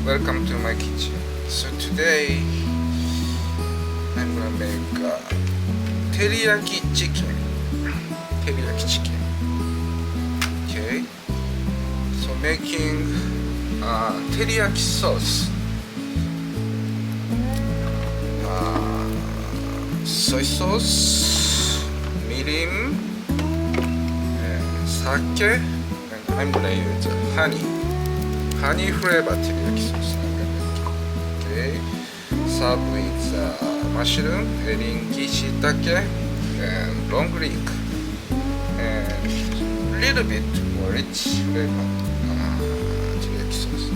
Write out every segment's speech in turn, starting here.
welcome to my kitchen. So today I'm gonna make teriyaki chicken. Teriyaki chicken. Okay. So making teriyaki sauce. Soy sauce, mirin, sake, and I'm gonna use honey flavored teriyaki sauce. Okay, serve with mushroom, eringi, shiitake, and long leek, and little bit more rich flavored teriyaki sauce.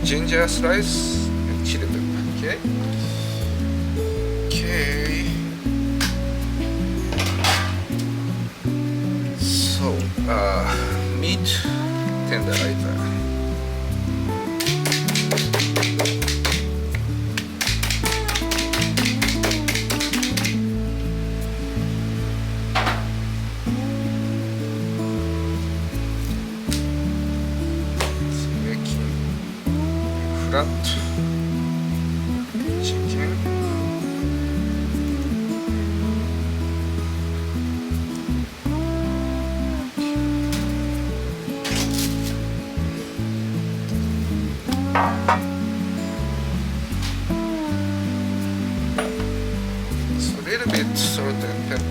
Ginger slice and chili pepper. Okay. Okay. So meat tenderizer. Making flat chicken. So a little bit salt and pepper.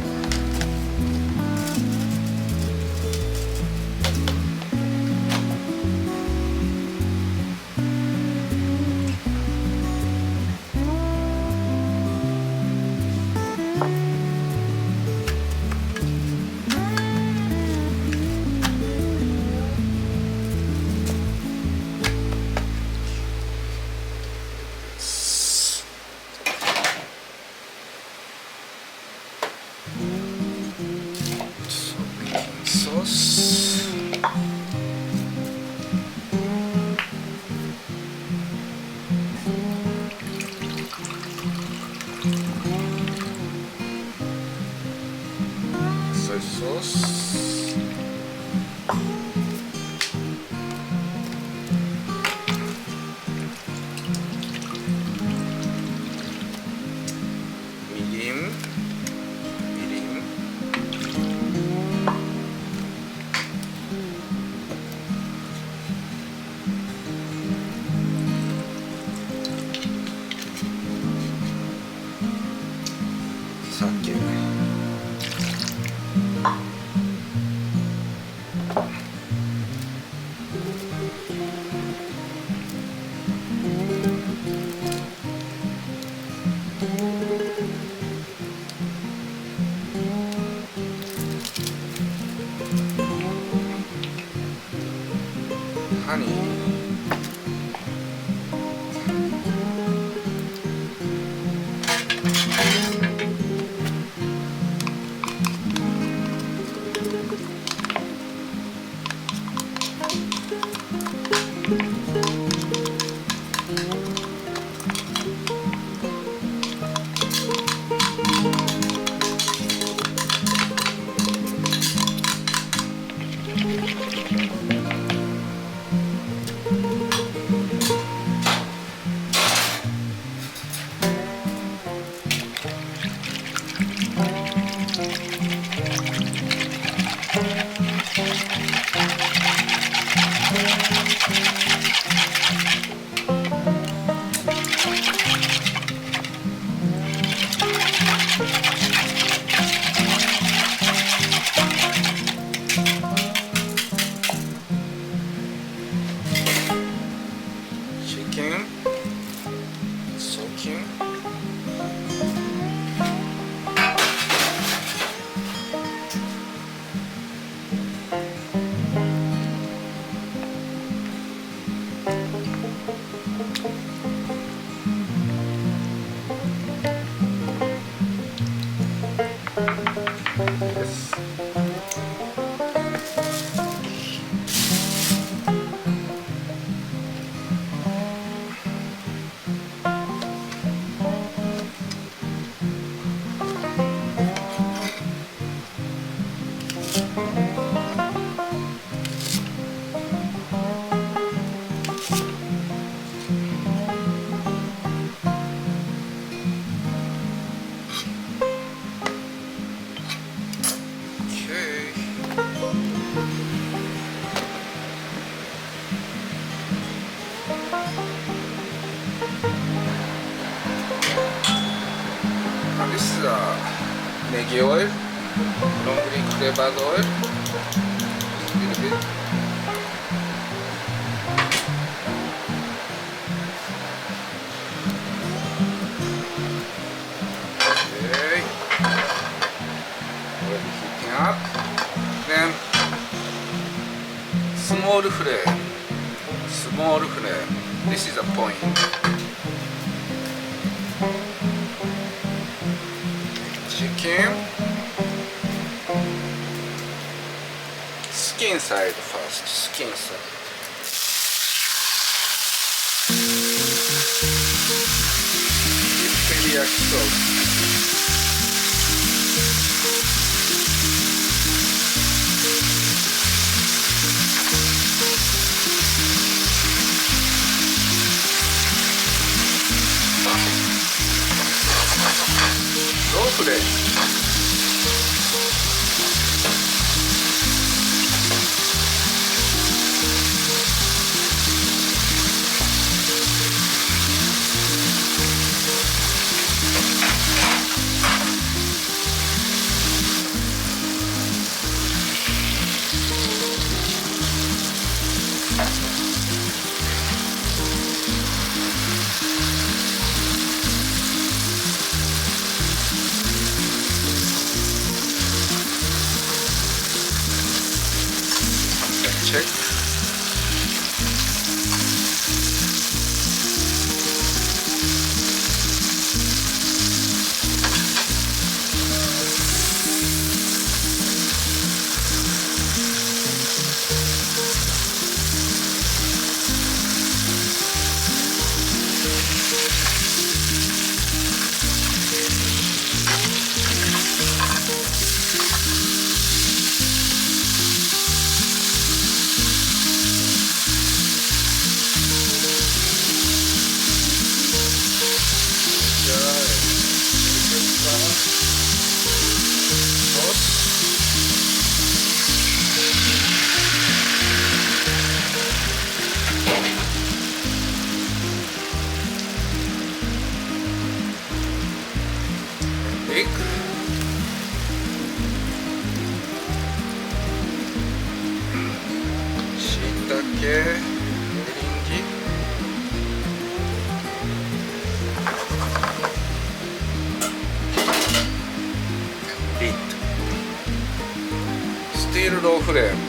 So making sauce. Soy sauce. Mirin. Sake. Honey. Chicken soaking. Yes. This is negi oil, long green flavored oil, a little bit. Okay, already heating up. Then small flame. This is a point. Chicken. Skin side first. Skin side. Teriyaki sauce. Low flame. Check. Egg. Shiitake, eringi. Lid. Still low flame.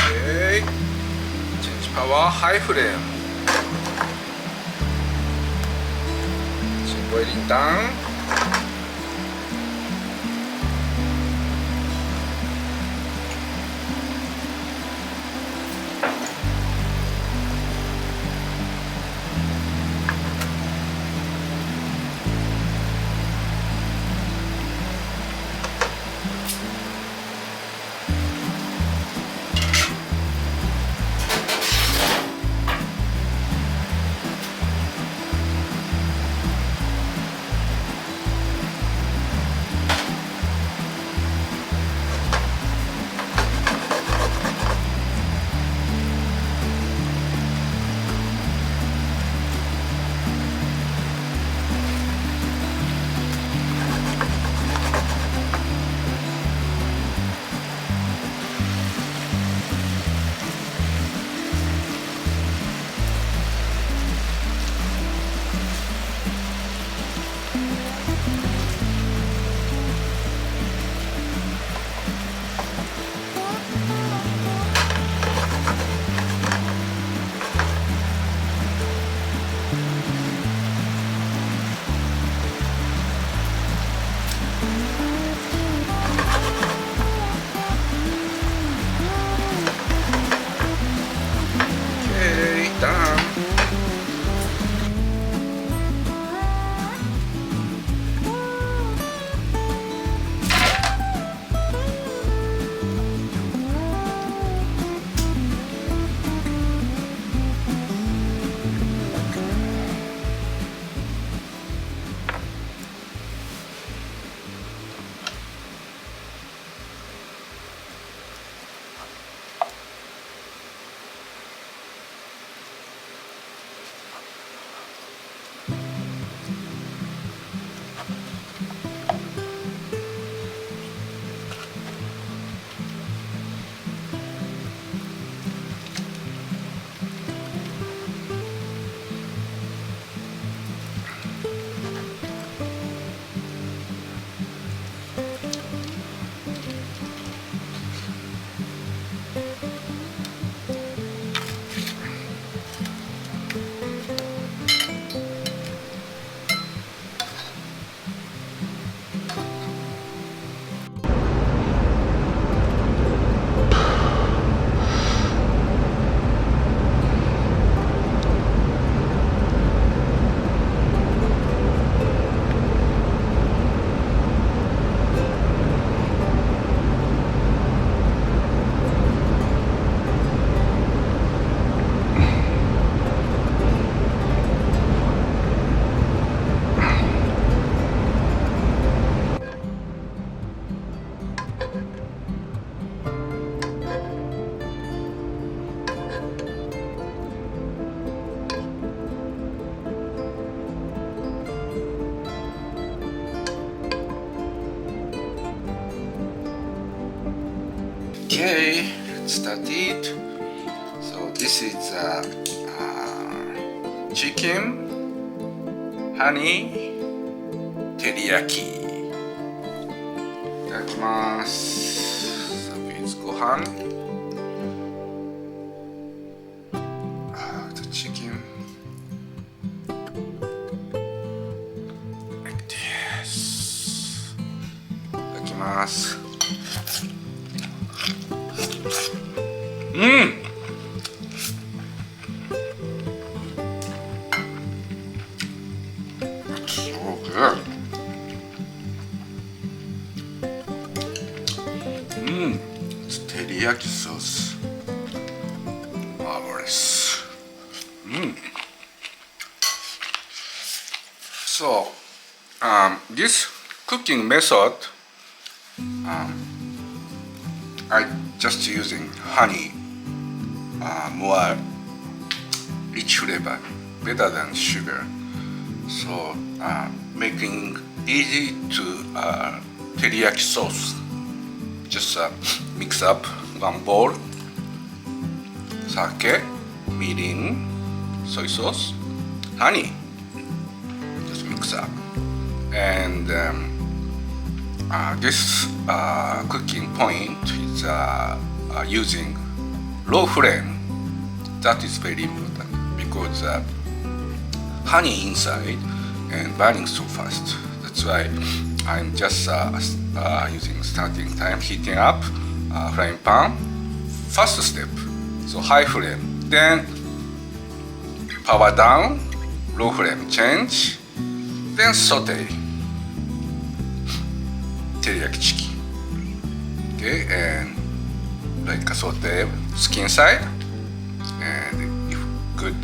Okay. Change power, high flame. Boiling down. Okay, let's start it. So this is chicken, honey, teriyaki. いただきます。with ご飯。The chicken. Like this. いただきます。So good. It's teriyaki sauce. Marvelous. So, this cooking method, I just using honey, more rich flavor, better than sugar. So, making easy to teriyaki sauce. Just mix up one bowl, sake, mirin, soy sauce, honey. Just mix up. And this cooking point is using low flame. That is very important because honey inside and burning so fast. That's why I'm just using starting time, heating up frying pan. First step, so high flame, then power down, low flame change, then saute teriyaki chicken. Okay, and like a saute skin side, and if good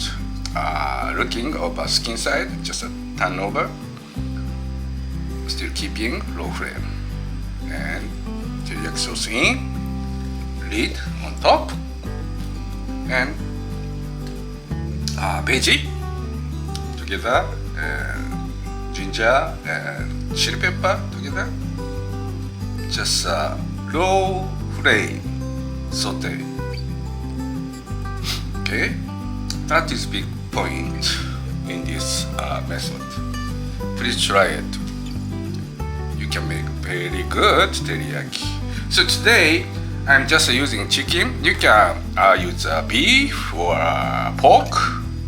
looking over skin side, just a turn over. Still keeping low flame, and teriyaki sauce in, lid on top, and veggie together, ginger and chili pepper together. Just low flame saute. Okay, that is big point in this method. Please try it. You can make very good teriyaki. So today I'm just using chicken. You can use beef or pork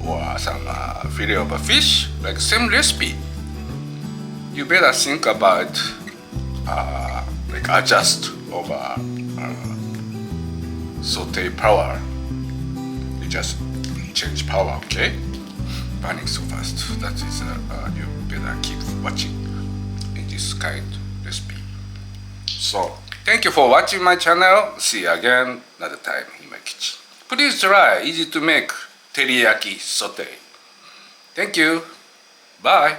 or some fillet of a fish, like same recipe. You better think about like adjust over saute power. You just change power, okay? Burning so fast. That is you better keep watching this kind recipe. So thank you for watching my channel. See you again another time in my kitchen. Please try easy to make teriyaki saute. Thank you. Bye.